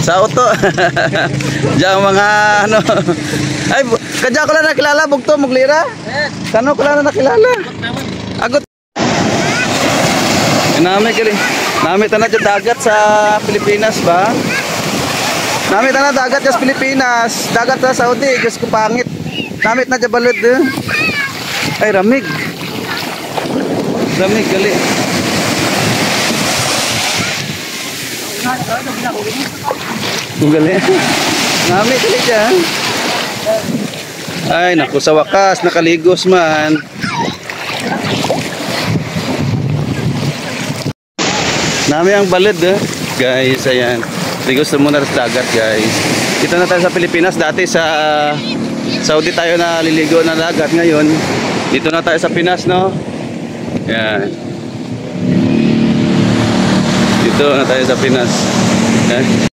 Sa auto. Diyan mga ano. Ay, kadya ko lang nakilala bugto muglira. Kano ko lang nakilala. Agot. Nami kali. Nami tanah sa dagat sa Pilipinas ba? Nami tanah dagat sa Pilipinas, dagat sa Saudi, Diyos ko pangit. Nami na sa balod. Ay ramig. Ramig gali. Gali. Nami kali dyan. Ay naku, sa wakas nakaligos man. Nami ang balod guys, ayan. Ligos na muna sa dagat guys. Dito na tayo sa Pilipinas. Dati sa Saudi tayo na liligo na dagat. Ngayon dito na tayo sa Pinas, no? Ayan. Dito na tayo sa Pinas. Ayan.